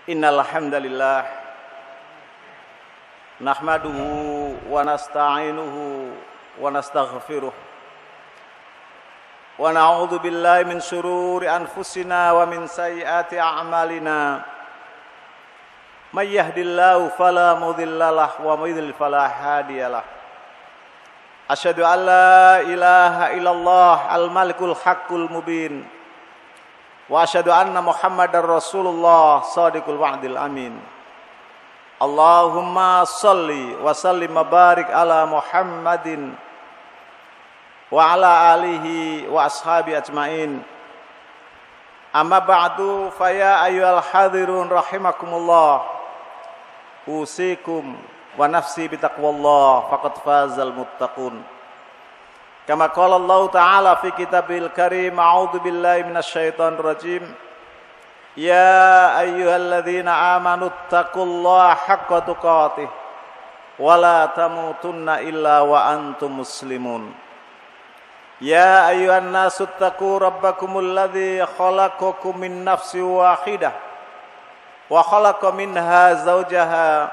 Innal hamdalillah nahmaduhu wa nasta'inuhu wa nastaghfiruh wa na'udzu billahi min shururi anfusina wa min sayyiati a'malina may yahdihillahu fala mudhillalah wa may yudlil fala hadiyalah. Asyhadu an la ilaha illallah al-malikul haqqul mubin wa asyhadu anna Muhammadar Rasulullah shadiqul wa'dil amin. Allahumma shalli wa sallim wa barik ala Muhammadin wa ala alihi wa ashabi ajmain. Amma ba'du fa ya ayyuhal hadirun rahimakumullah. Usikum wa nafsi bitaqwallah faqad fazal muttaqun. Kama qala Allah Ta'ala fi kitabil karim, a'udzu billahi minasyaitonir rajim. Ya ayyuhalladzina amanu taqullaha haqqa tuqatih wa la tamutunna illa wa antum muslimun. Ya ayyuhan nasu taqu rabbakumul ladzi khalaqakum min nafsin wahidah wa khalaqa minha zawjaha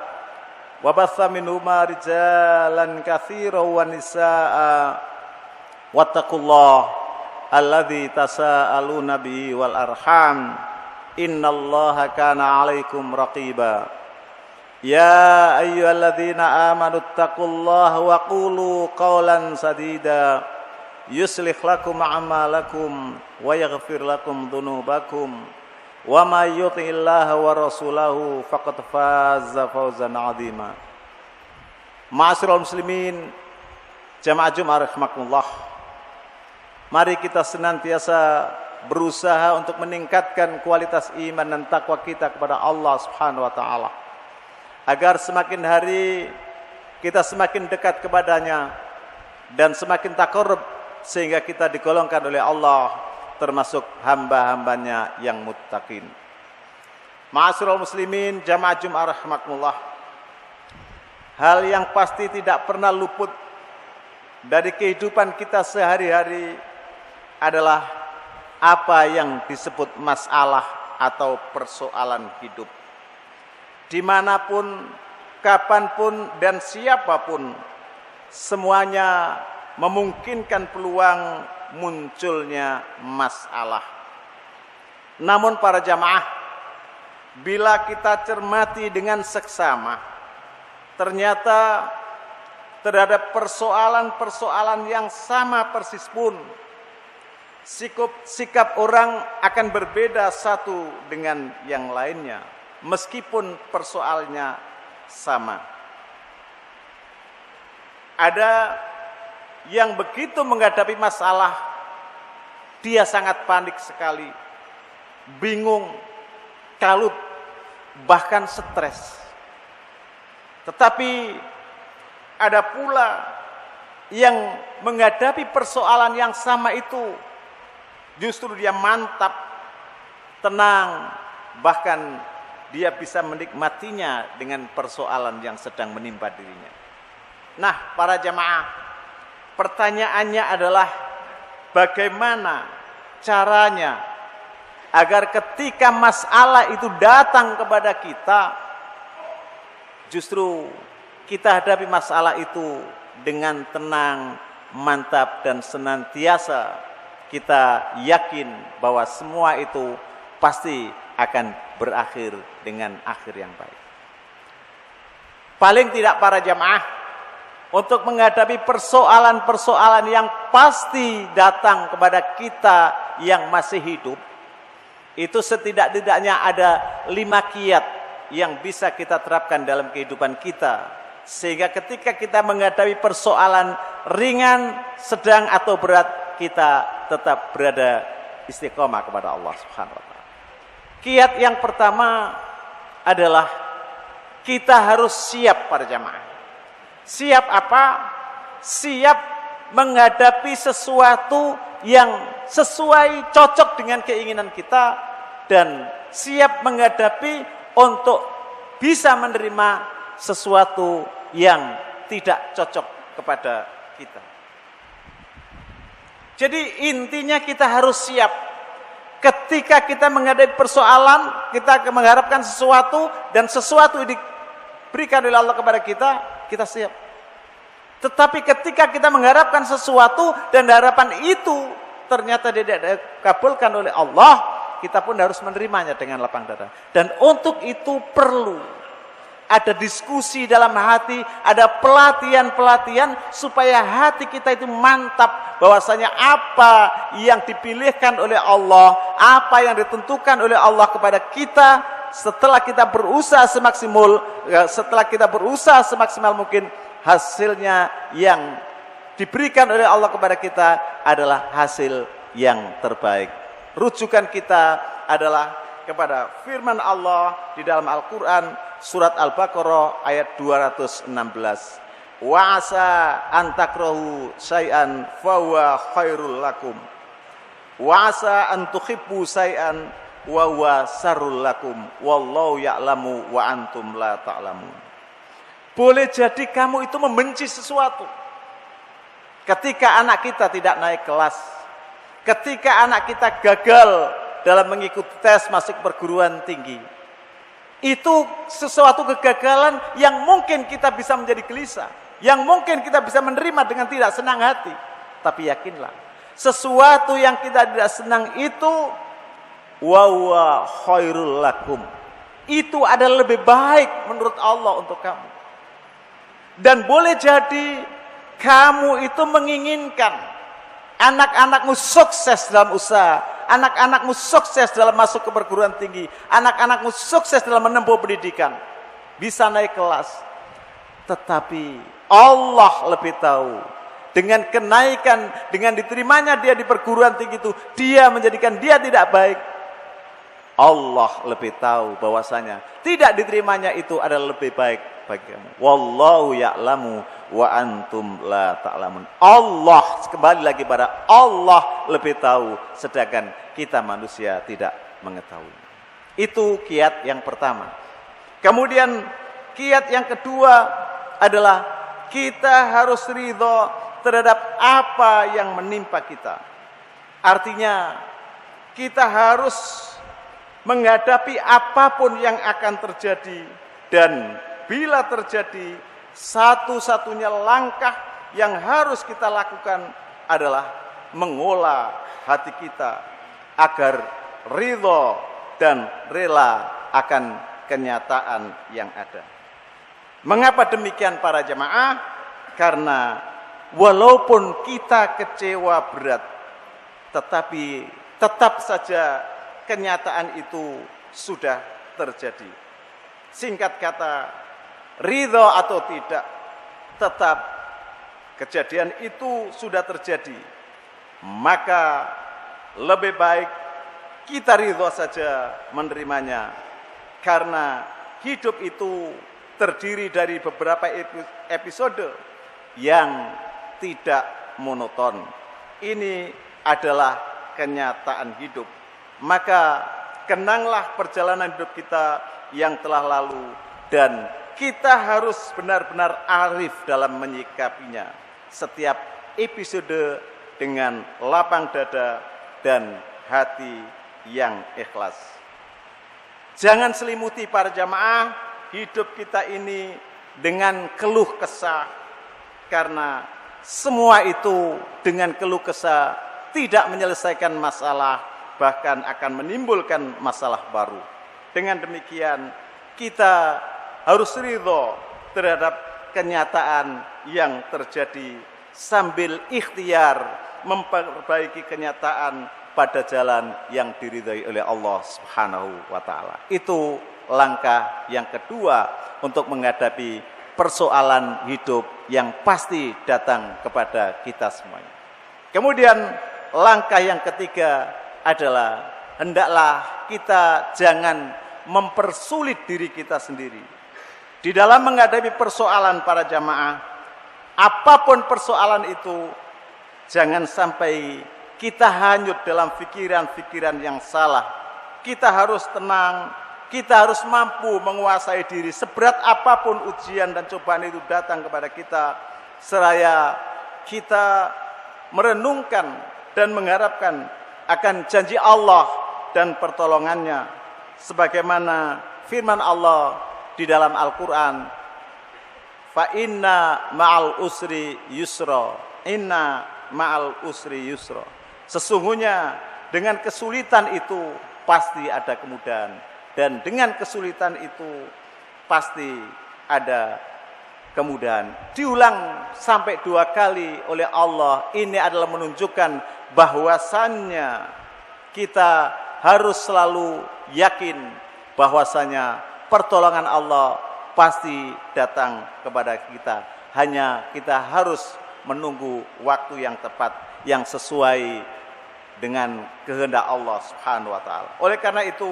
wa batha minhuma rijalan katsiran wa nisaa'a. Wattaqullah alladzi tasaaluna bihi wal arham innallaha kana 'alaikum raqiba. Ya ayyuhalladzina amanu taqullaha wa qulu qawlan sadida yuslih lakum a'malakum wa yaghfir lakum dhunubakum wa may yuti'illaha wa rasulahu faqad faza fawzan 'azima. Ma'asyiral muslimin, jamaah Jumat rahimakumullah. Mari kita senantiasa berusaha untuk meningkatkan kualitas iman dan takwa kita kepada Allah Subhanahu wa taala, agar semakin hari kita semakin dekat kepadanya dan semakin taqarrub, sehingga kita digolongkan oleh Allah termasuk hamba-hambanya yang muttaqin. Ma'asyiral muslimin, jamaah Jumat rahimakumullah. Hal yang pasti tidak pernah luput dari kehidupan kita sehari-hari adalah apa yang disebut masalah atau persoalan hidup. Dimanapun, kapanpun, dan siapapun, semuanya memungkinkan peluang munculnya masalah. Namun para jamaah, bila kita cermati dengan seksama, ternyata terhadap persoalan-persoalan yang sama persis pun, sikap orang akan berbeda satu dengan yang lainnya, meskipun persoalannya sama. Ada yang begitu menghadapi masalah, dia sangat panik sekali, bingung, kalut, bahkan stres. Tetapi ada pula yang menghadapi persoalan yang sama itu justru dia mantap, tenang, bahkan dia bisa menikmatinya dengan persoalan yang sedang menimpa dirinya. Nah, para jamaah, pertanyaannya adalah bagaimana caranya agar ketika masalah itu datang kepada kita, justru kita hadapi masalah itu dengan tenang, mantap, dan senantiasa kita yakin bahwa semua itu pasti akan berakhir dengan akhir yang baik. Paling tidak para jamaah, untuk menghadapi persoalan-persoalan yang pasti datang kepada kita yang masih hidup, itu setidak-tidaknya ada 5 kiat yang bisa kita terapkan dalam kehidupan kita, sehingga ketika kita menghadapi persoalan ringan, sedang, atau berat, kita tetap berada istiqomah kepada Allah Subhanahu wa taala. Kiat yang pertama adalah kita harus siap para jamaah. Siap apa? Siap menghadapi sesuatu yang sesuai, cocok dengan keinginan kita, dan siap menghadapi untuk bisa menerima sesuatu yang tidak cocok kepada kita. Jadi intinya kita harus siap Ketika kita menghadapi persoalan, kita mengharapkan sesuatu dan sesuatu diberikan oleh Allah kepada kita, kita siap. Tetapi ketika kita mengharapkan sesuatu dan harapan itu ternyata tidak dikabulkan oleh Allah, kita pun harus menerimanya dengan lapang dada. Dan untuk itu perlu ada diskusi dalam hati, ada pelatihan-pelatihan supaya hati kita itu mantap bahwasanya apa yang dipilihkan oleh Allah, apa yang ditentukan oleh Allah kepada kita setelah kita berusaha semaksimal mungkin, hasilnya yang diberikan oleh Allah kepada kita adalah hasil yang terbaik. Rujukan kita adalah kepada firman Allah di dalam Al-Quran surat Al-Baqarah ayat 216. Wa asa an takrahu syai'an fa huwa khairul lakum. Wa asa an tuhibbu syai'an wa huwa syarrul lakum. Wallahu ya'lamu wa antum la ta'lamun. Boleh jadi kamu itu membenci sesuatu. Ketika anak kita tidak naik kelas, ketika anak kita gagal dalam mengikuti tes masuk perguruan tinggi, itu sesuatu kegagalan yang mungkin kita bisa menjadi gelisah, yang mungkin kita bisa menerima dengan tidak senang hati. Tapi yakinlah, sesuatu yang kita tidak senang itu wa huwa khairul lakum, itu adalah lebih baik menurut Allah untuk kamu. Dan boleh jadi kamu itu menginginkan anak-anakmu sukses dalam usaha, anak-anakmu sukses dalam masuk ke perguruan tinggi, anak-anakmu sukses dalam menempuh pendidikan, bisa naik kelas. Tetapi Allah lebih tahu, dengan kenaikan, dengan diterimanya dia di perguruan tinggi itu, dia menjadikan dia tidak baik. Allah lebih tahu bahwasanya tidak diterimanya itu adalah lebih baik bagi kamu. Wallahu ya'lamu wa antum la ta'lamun. Allah, kembali lagi pada Allah lebih tahu, sedangkan kita manusia tidak mengetahui. Itu kiat yang pertama. Kemudian kiat yang kedua adalah kita harus ridho terhadap apa yang menimpa kita. Artinya kita harus menghadapi apapun yang akan terjadi, dan bila terjadi, satu-satunya langkah yang harus kita lakukan adalah mengolah hati kita agar ridho dan rela akan kenyataan yang ada. Mengapa demikian para jemaah? Karena walaupun kita kecewa berat, tetapi tetap saja kenyataan itu sudah terjadi. Singkat kata, ridho atau tidak, tetap kejadian itu sudah terjadi. Maka lebih baik kita ridho saja menerimanya, karena hidup itu terdiri dari beberapa episode yang tidak monoton. Ini adalah kenyataan hidup. Maka kenanglah perjalanan hidup kita yang telah lalu, dan kita harus benar-benar arif dalam menyikapinya. Setiap episode dengan lapang dada dan hati yang ikhlas. Jangan selimuti para jamaah hidup kita ini dengan keluh kesah, karena semua itu dengan keluh kesah tidak menyelesaikan masalah, bahkan akan menimbulkan masalah baru. Dengan demikian, kita harus ridho terhadap kenyataan yang terjadi sambil ikhtiar memperbaiki kenyataan pada jalan yang diridhai oleh Allah Subhanahu wa taala. Itu langkah yang kedua untuk menghadapi persoalan hidup yang pasti datang kepada kita semuanya. Kemudian langkah yang ketiga adalah hendaklah kita jangan mempersulit diri kita sendiri. Di dalam menghadapi persoalan para jamaah, apapun persoalan itu, jangan sampai kita hanyut dalam pikiran-pikiran yang salah. Kita harus tenang, kita harus mampu menguasai diri. Seberat apapun ujian dan cobaan itu datang kepada kita, seraya kita merenungkan dan mengharapkan akan janji Allah dan pertolongannya. Sebagaimana firman Allah di dalam Al-Quran, fa inna ma'al usri yusra, inna ma'al usri yusra. Sesungguhnya dengan kesulitan itu pasti ada kemudahan, dan dengan kesulitan itu pasti ada kemudahan. Diulang sampai 2 kali oleh Allah. Ini adalah menunjukkan bahwasannya kita harus selalu yakin bahwasanya pertolongan Allah pasti datang kepada kita. Hanya kita harus menunggu waktu yang tepat, yang sesuai dengan kehendak Allah Subhanahu wa taala. Oleh karena itu,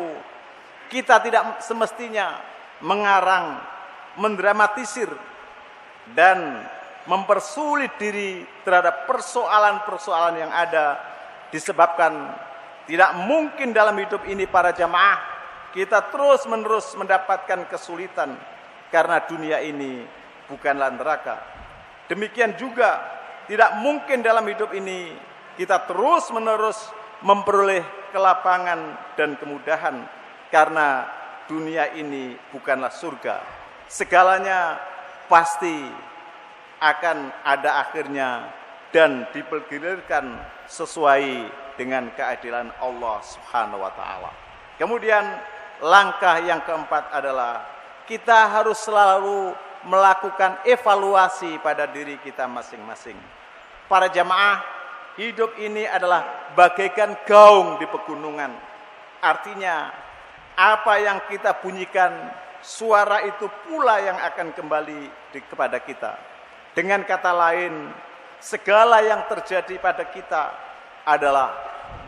kita tidak semestinya mengarang, mendramatisir dan mempersulit diri terhadap persoalan-persoalan yang ada, disebabkan tidak mungkin dalam hidup ini para jamaah kita terus-menerus mendapatkan kesulitan, karena dunia ini bukanlah neraka. Demikian juga tidak mungkin dalam hidup ini kita terus-menerus memperoleh kelapangan dan kemudahan, karena dunia ini bukanlah surga. Segalanya pasti akan ada akhirnya dan dipergilirkan sesuai dengan keadilan Allah Subhanahu wa taala. Kemudian langkah yang keempat adalah kita harus selalu melakukan evaluasi pada diri kita masing-masing. Para jamaah, hidup ini adalah bagaikan gaung di pegunungan. Artinya, apa yang kita bunyikan, suara itu pula yang akan kembali kepada kita. Dengan kata lain, segala yang terjadi pada kita adalah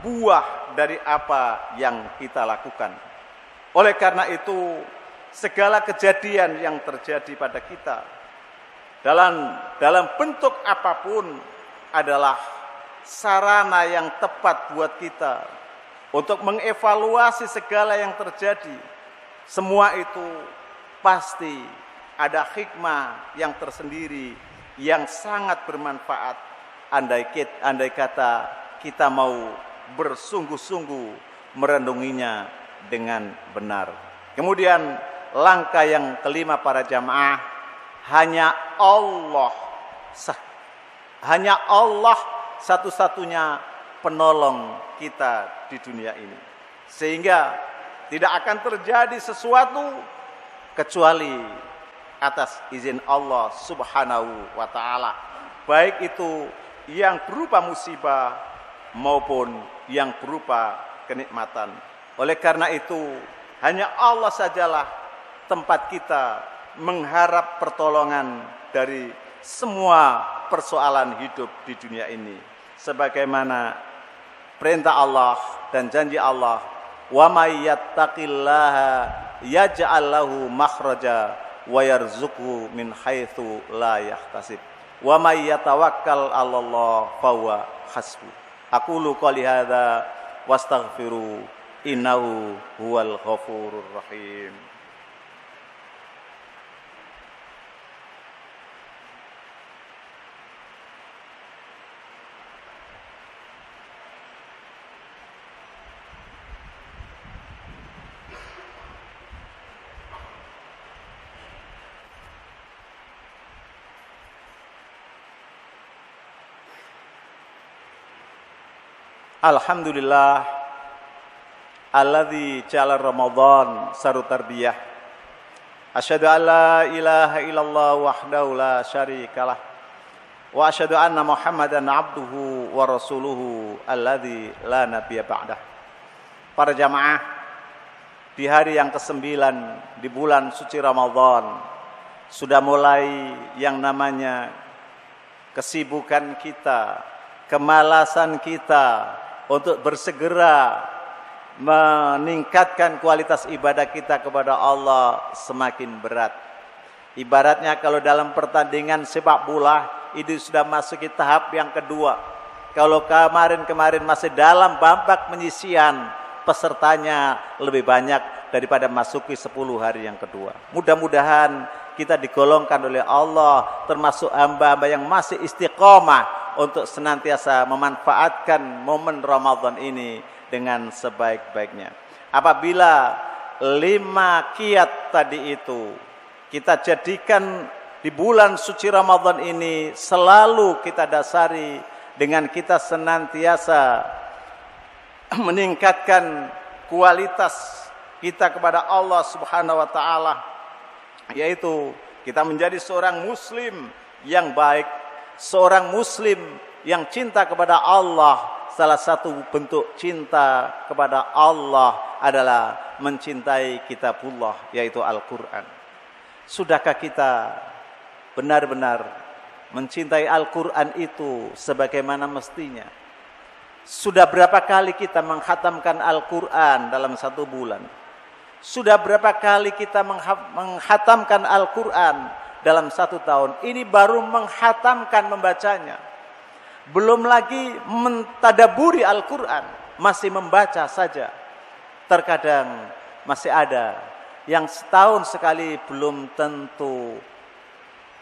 buah dari apa yang kita lakukan. Oleh karena itu, segala kejadian yang terjadi pada kita dalam bentuk apapun adalah sarana yang tepat buat kita untuk mengevaluasi segala yang terjadi. Semua itu pasti ada hikmah yang tersendiri yang sangat bermanfaat, andai kata kita mau bersungguh-sungguh merenunginya dengan benar. Kemudian langkah yang kelima para jamaah, hanya Allah satu-satunya penolong kita di dunia ini. Sehingga tidak akan terjadi sesuatu kecuali atas izin Allah Subhanahu wa taala. Baik itu yang berupa musibah maupun yang berupa kenikmatan. Oleh karena itu, hanya Allah sajalah tempat kita mengharap pertolongan dari semua persoalan hidup di dunia ini. Sebagaimana perintah Allah dan janji Allah, wa may yattaqillaha yaj'al lahu makhraja wa yarzuqhu min haitsu la yahtasib wa may yatawakkal 'alallahi fahuwa hasbuh. Aqulu qouli hadza wastaghfiru innahu huwal ghafurur rahim. Alhamdulillah alladzi ja'ala Ramadan saru tarbiyah. Asyhadu an la ilaha illallah wahdahu la syarikalah wa asyhadu anna Muhammadan abduhu wa rasuluhu alladzi la nabiyya ba'dah. Para jamaah, di hari yang ke-9 di bulan suci Ramadan sudah mulai yang namanya kesibukan kita, kemalasan kita untuk bersegera meningkatkan kualitas ibadah kita kepada Allah semakin berat. Ibaratnya kalau dalam pertandingan sepak bola itu sudah masuk ke tahap yang kedua. Kalau kemarin masih dalam babak penyisihan, pesertanya lebih banyak daripada masuki 10 hari yang kedua. Mudah-mudahan kita digolongkan oleh Allah termasuk hamba-hamba yang masih istiqomah untuk senantiasa memanfaatkan momen Ramadan ini dengan sebaik-baiknya. Apabila 5 kiat tadi itu kita jadikan di bulan suci Ramadan ini, selalu kita dasari dengan kita senantiasa meningkatkan kualitas kita kepada Allah Subhanahu wa taala, yaitu kita menjadi seorang muslim yang baik, seorang muslim yang cinta kepada Allah. Salah satu bentuk cinta kepada Allah adalah mencintai kitabullah, yaitu Al-Quran. Sudahkah kita benar-benar mencintai Al-Quran itu sebagaimana mestinya? Sudah berapa kali kita menghatamkan Al-Quran dalam 1 bulan? Sudah berapa kali kita menghatamkan Al-Quran dalam 1 tahun? Ini baru menghatamkan membacanya. Belum lagi mentadaburi Al-Quran, masih membaca saja. Terkadang masih ada yang setahun sekali belum tentu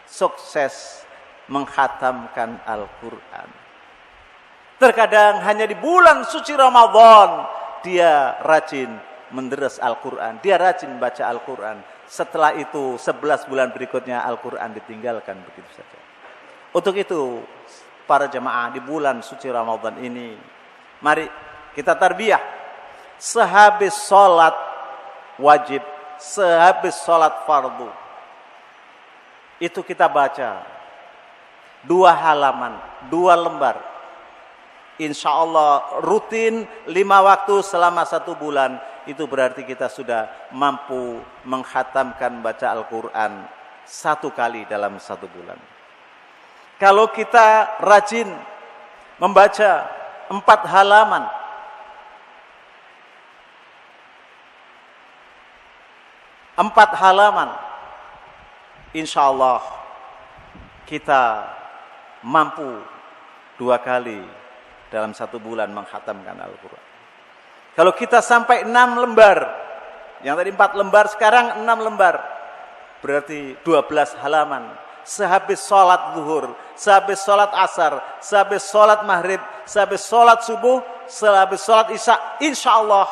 sukses menghatamkan Al-Quran. Terkadang hanya di bulan suci Ramadan dia rajin menderes Al-Quran, dia rajin baca Al-Quran. Setelah itu 11 bulan berikutnya Al-Quran ditinggalkan begitu saja. Untuk itu para jemaah, di bulan suci Ramadan ini mari kita tarbiyah. Sehabis sholat wajib, sehabis sholat fardu, itu kita baca 2 halaman, 2 lembar. Insya Allah rutin 5 waktu selama 1 bulan. Itu berarti kita sudah mampu menghatamkan baca Al-Quran 1 kali dalam 1 bulan. Kalau kita rajin membaca 4 halaman, insya Allah kita mampu 2 kali dalam 1 bulan menghatamkan Al-Quran. Kalau kita sampai 6 lembar, yang tadi 4 lembar, sekarang 6 lembar, berarti 12 halaman. Sehabis sholat zuhur, sehabis sholat asar, sehabis sholat maghrib, sehabis sholat subuh, sehabis sholat isya, insya Allah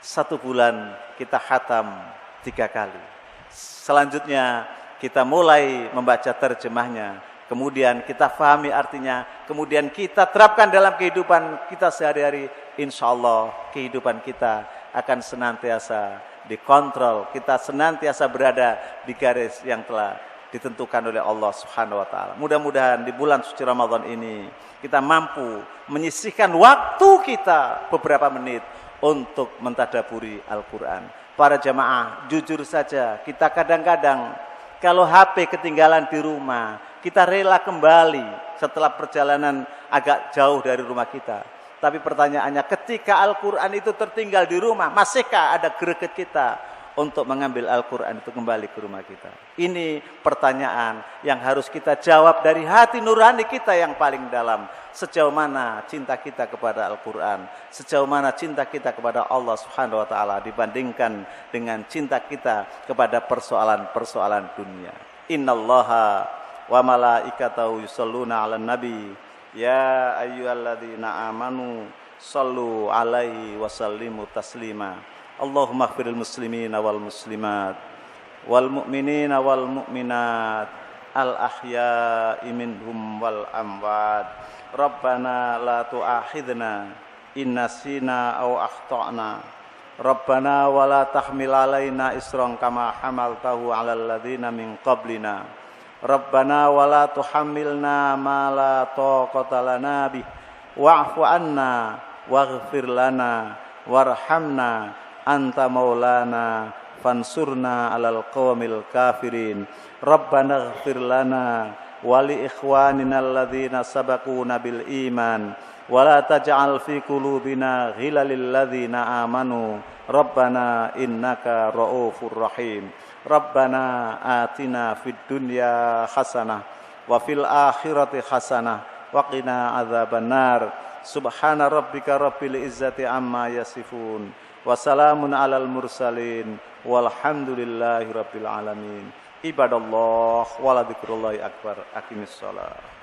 1 bulan kita khatam 3 kali. Selanjutnya kita mulai membaca terjemahnya, kemudian kita fahami artinya, kemudian kita terapkan dalam kehidupan kita sehari-hari. Insya Allah kehidupan kita akan senantiasa dikontrol, kita senantiasa berada di garis yang telah ditentukan oleh Allah Subhanahu wa taala. Mudah-mudahan di bulan suci Ramadan ini kita mampu menyisihkan waktu kita beberapa menit untuk mentadaburi Al-Quran. Para jamaah, jujur saja kita kadang-kadang kalau HP ketinggalan di rumah, kita rela kembali setelah perjalanan agak jauh dari rumah kita. Tapi pertanyaannya, ketika Al-Quran itu tertinggal di rumah, masihkah ada greget kita untuk mengambil Al-Quran itu kembali ke rumah kita? Ini pertanyaan yang harus kita jawab dari hati nurani kita yang paling dalam. Sejauh mana cinta kita kepada Al-Quran, sejauh mana cinta kita kepada Allah Subhanahu wa taala dibandingkan dengan cinta kita kepada persoalan-persoalan dunia. Innallaha wa malaikatahu yusholluna 'alan nabi ya ayyuhalladzina amanu shallu 'alaihi wa sallimu taslima. Allahumma ighfiril muslimina wal muslimat wal mu'minina wal mu'minat al ahya'i minhum wal amwat. Rabbana la tu'akhidna in nasina aw akhtana. Rabbana wa la tahmil alaina isran kama hamaltahu 'alal ladzina min qablina. Rabbana wa la tuhammilna ma la taqata lana bih wa'fu 'anna waghfir lana warhamna anta maulana fansurna 'alal qaumil kafirin. Rabbana ighfir lana wa li ikhwanina alladzina sabaquna bil iman wa la taj'al fi qulubina ghilal lil ladzina amanu Rabbana innaka ra'ufur rahim. Rabbana atina fid dunya hasanah wa fil akhirati hasanah wa qina adzabannar. Subhana rabbika rabbil izzati amma yasifun wa salamun alal mursalin walhamdulillahi rabbil alamin. Ibadallah wala dzikrullahi akbar. Aqimissalah.